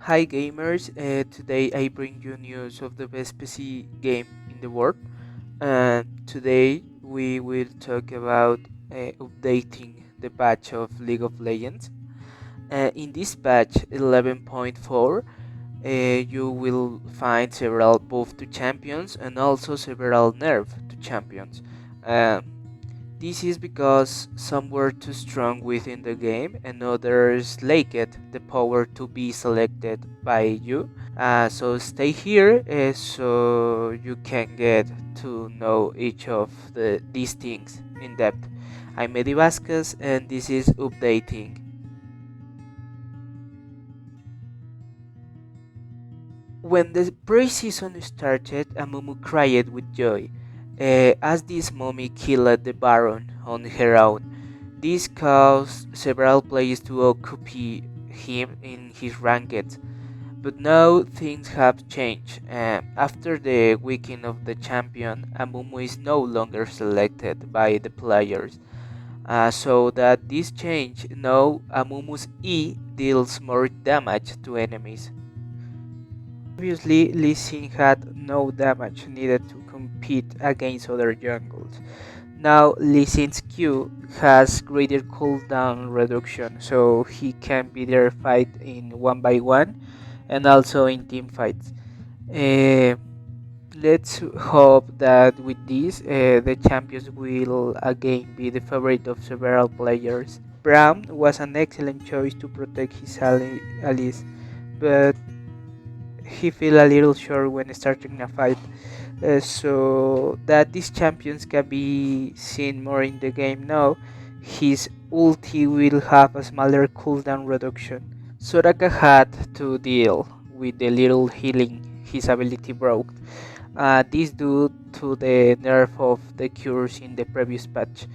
Hi gamers, today I bring you news of the best PC game in the world. Today we will talk about updating the patch of League of Legends. In this patch 11.4, you will find several buff to champions and also several nerf to champions. Uh, this is because some were too strong within the game and others lacked the power to be selected by you. So stay here so you can get to know each of these things in depth. I'm Eddie Vasquez and this is Updating. When the pre-season started, Amumu cried with joy, as this mommy killed the Baron on her own. This caused several players to occupy him in his ranked. But now things have changed. After the weekend of the champion, Amumu is no longer selected by the players. So that this change, now Amumu's E deals more damage to enemies. Previously, Lee Sin had no damage needed to compete against other jungles. Now Lee Sin's Q has greater cooldown reduction, so he can be there fight in 1 by 1 and also in team fights. Uh, let's hope that with this, the champions will again be the favorite of several players. Braum was an excellent choice to protect his allies, but he feel a little short when starting a fight. So that these champions can be seen more in the game now, his ulti will have a smaller cooldown reduction. Soraka had to deal with the little healing his ability broke. This due to the nerf of the cures in the previous patch.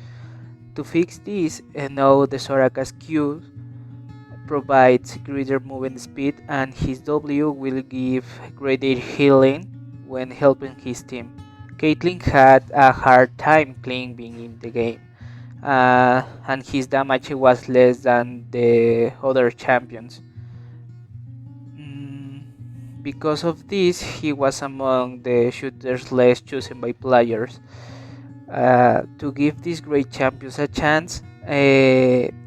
To fix this, now the Soraka's Q provides greater movement speed and his W will give greater healing when helping his team. Caitlyn had a hard time climbing in the game, and his damage was less than the other champions. Mm, because of this, he was among the shooters less chosen by players. To give these great champions a chance,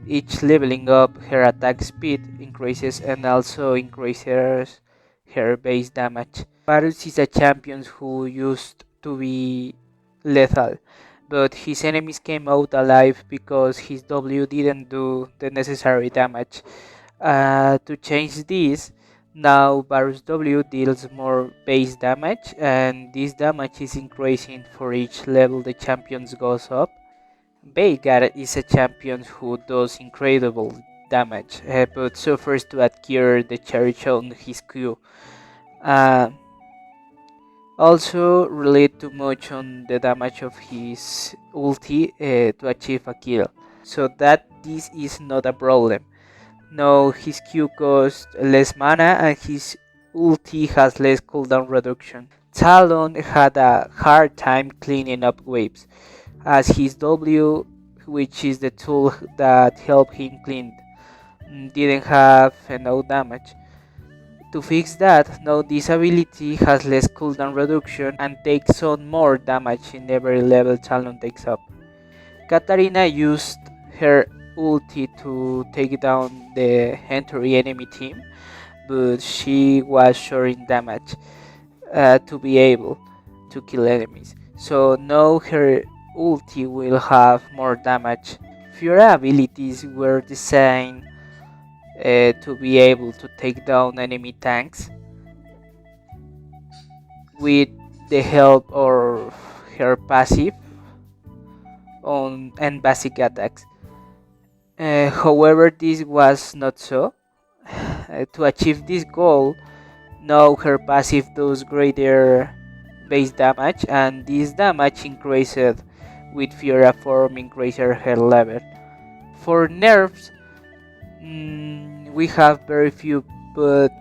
each leveling up her attack speed increases and also increases her base damage. Varus is a champion who used to be lethal, but his enemies came out alive because his W didn't do the necessary damage. To change this, now Varus W deals more base damage, and this damage is increasing for each level the champion goes up. Veigar is a champion who does incredible damage, but suffers to adhere the charge on his Q. Uh, Also relate too much on the damage of his ulti to achieve a kill, so that this is not a problem. No, his Q costs less mana and his ulti has less cooldown reduction. Talon had a hard time cleaning up waves, as his W, which is the tool that helped him clean, didn't have enough damage. To fix that, now this ability has less cooldown reduction and takes on more damage in every level Talon takes up. Katarina used her ulti to take down the entire enemy team, but she was short in damage to be able to kill enemies. So now her ulti will have more damage. Fiora abilities were designed to be able to take down enemy tanks with the help of her passive on and basic attacks. However, this was not so. To achieve this goal, now her passive does greater base damage, and this damage increased with Fiora form increasing her level. For nerfs, we have very few, but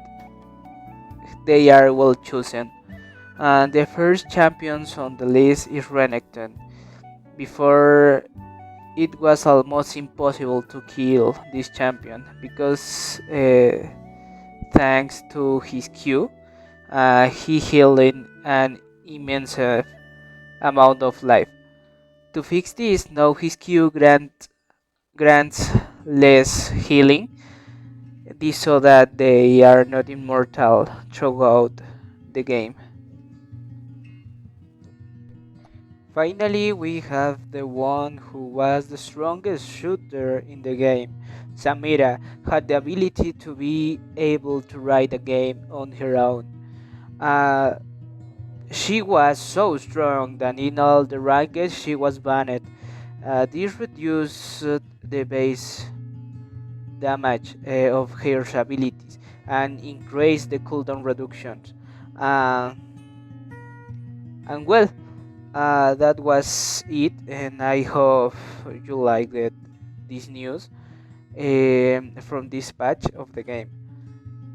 they are well chosen. And the first champions on the list is Renekton. Before, it was almost impossible to kill this champion because thanks to his Q. He healed an immense amount of life. To fix this, now his Q grants less healing, this so that they are not immortal throughout the game. Finally, we have the one who was the strongest shooter in the game. Samira had the ability to be able to write a game on her own. Uh, she was so strong that in all the rankings she was banned. This reduced the base damage of her abilities and increased the cooldown reductions. Uh, and well, that was it, and I hope you liked this news from this patch of the game.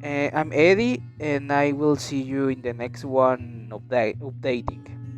I'm Eddie, and I will see you in the next one updating.